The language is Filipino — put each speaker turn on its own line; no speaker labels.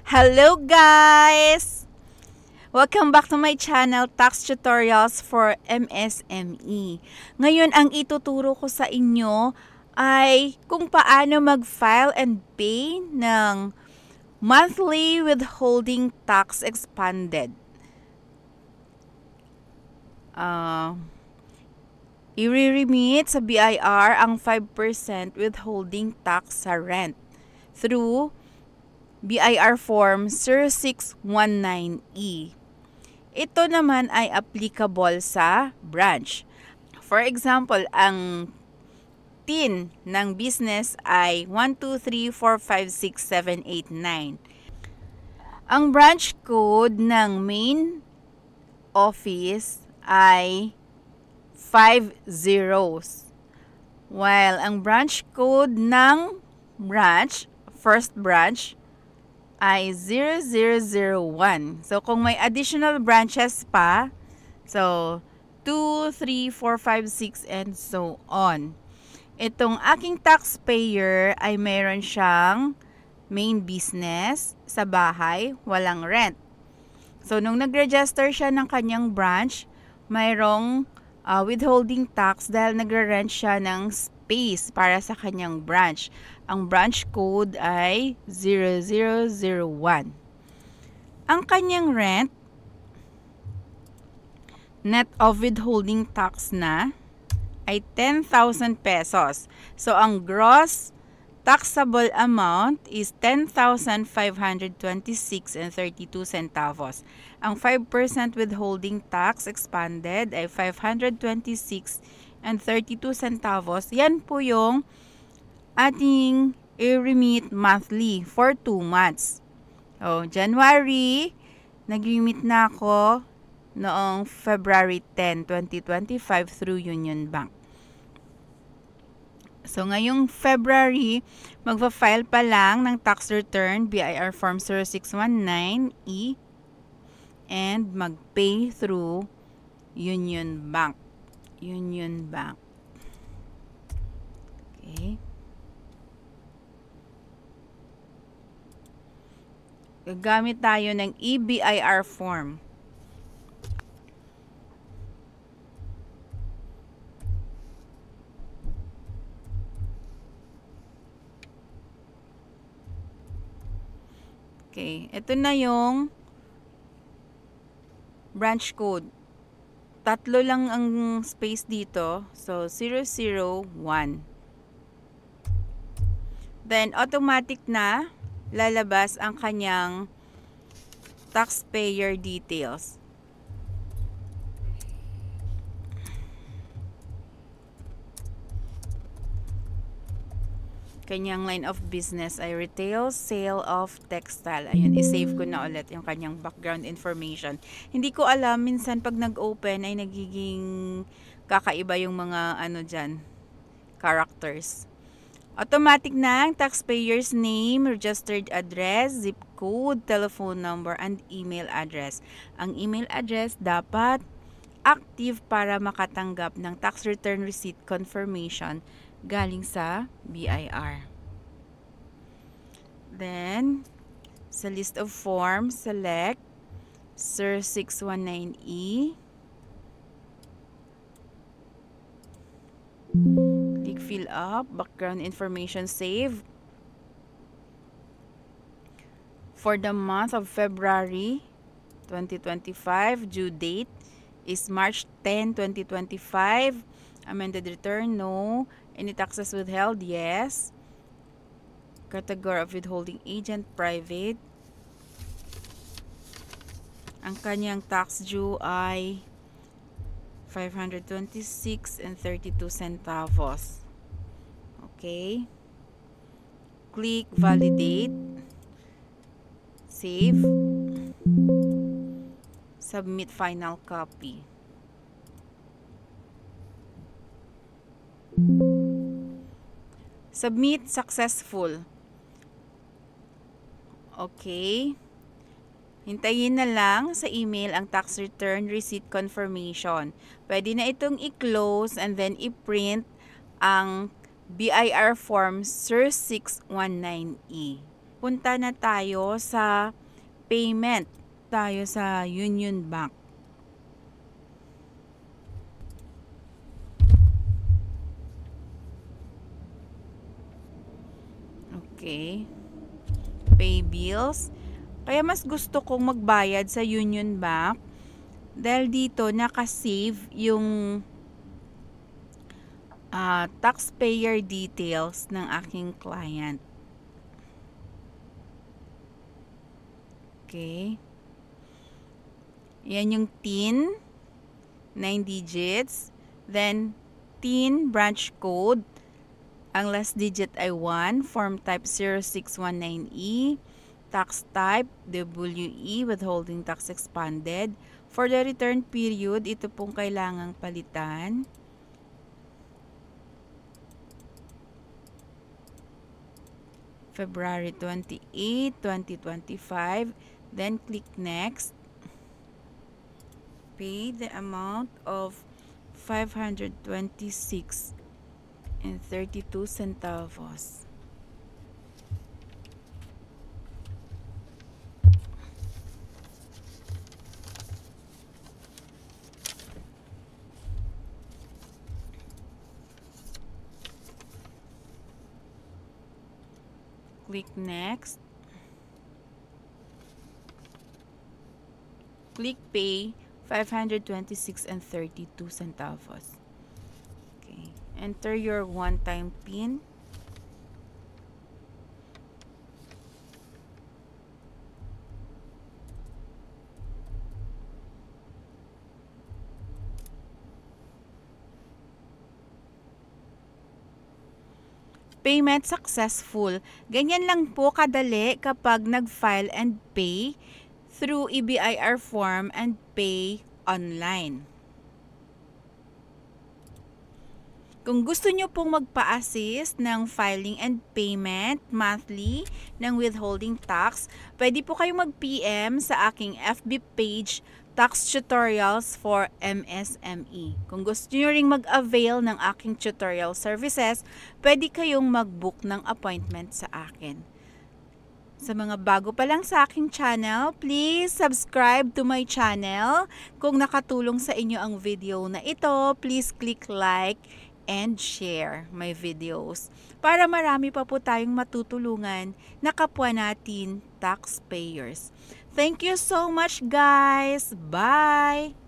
Hello guys! Welcome back to my channel, Tax Tutorials for MSME. Ngayon, ang ituturo ko sa inyo ay kung paano mag-file and pay ng monthly withholding tax expanded. I-remit sa BIR ang 5% withholding tax sa rent through BIR Form 0619E. Ito naman ay applicable sa branch. For example, ang TIN ng business ay 123456789. Ang branch code ng main office ay 5 zeros. While ang branch code ng first branch, ay 0001. So, kung may additional branches pa, so, 2, 3, 4, 5, 6, and so on. Itong aking taxpayer ay mayroon siyang main business sa bahay, walang rent. So, nung nag-register siya ng kanyang branch, mayroong withholding tax dahil nagre-rent siya ng space para sa kanyang branch. Ang branch code ay 0001. Ang kanyang rent, net of withholding tax na, ay 10,000 pesos. So, ang gross taxable amount is 10,526 and 32 centavos. Ang 5% withholding tax expanded ay 526 and 32 centavos. Yan po yung ating i-remit monthly for 2 months. January, nag-remit na ako noong February 10, 2025 through Union Bank. So, ngayong February, magpa-file pa lang ng tax return, BIR Form 0619E, and mag-pay through Union Bank. Union Bank. Okay. Gagamit tayo ng EBIR form. Okay, ito na yung branch code. Tatlo lang ang space dito. So, 001. Then, automatic na lalabas ang kanyang taxpayer details. Kanyang line of business ay retail sale of textile. Ayun, i-save ko na ulit yung kanyang background information. Hindi ko alam, minsan pag nag-open ay nagiging kakaiba yung mga dyan, characters. Automatic na ang taxpayer's name, registered address, zip code, telephone number, and email address. Ang email address dapat active para makatanggap ng tax return receipt confirmation galing sa BIR. Then, sa list of forms, select SIR 619E. Click fill up, background information save. For the month of February 2025, due date is March 10, 2025. Amended return, no. Any taxes withheld, yes. Category of withholding agent, private. Ang kanyang tax due ay 526 and 32 centavos. Okay. Click validate. Save. Submit final copy. Submit successful. Okay. Hintayin na lang sa email ang tax return receipt confirmation. Pwede na itong i-close and then i-print ang BIR Form SIR 619E. punta na tayo sa payment. Tayo sa Union Bank. Okay. Pay bills. Kaya mas gusto kong magbayad sa Union Bank dahil dito nakasave yung taxpayer details ng aking client. Okay. Yan yung TIN, 9 digits. Then, TIN branch code. Ang last digit ay 1. Form type 0619E. Tax type, WE, withholding tax expanded. For the return period, ito pong kailangang palitan. February 28, 2025. Then, click next. Pay the amount of 526.32 centavos. Click next. Click pay 526.32 centavos. Okay. Enter your one-time PIN. Payment successful. Ganyan lang po kadali kapag nag-file and pay through EBIR form and pay online. Kung gusto nyo pong magpa-assist ng filing and payment monthly ng withholding tax, pwede po kayong mag-PM sa aking FB page, Tax Tutorials for MSME. Kung gusto nyo ring mag-avail ng aking tutorial services, pwede kayong mag-book ng appointment sa akin. Sa mga bago pa lang sa aking channel, please subscribe to my channel. Kung nakatulong sa inyo ang video na ito, please click like and share my videos para marami pa po tayong matutulungan na kapwa natin taxpayers. Thank you so much, guys. Bye!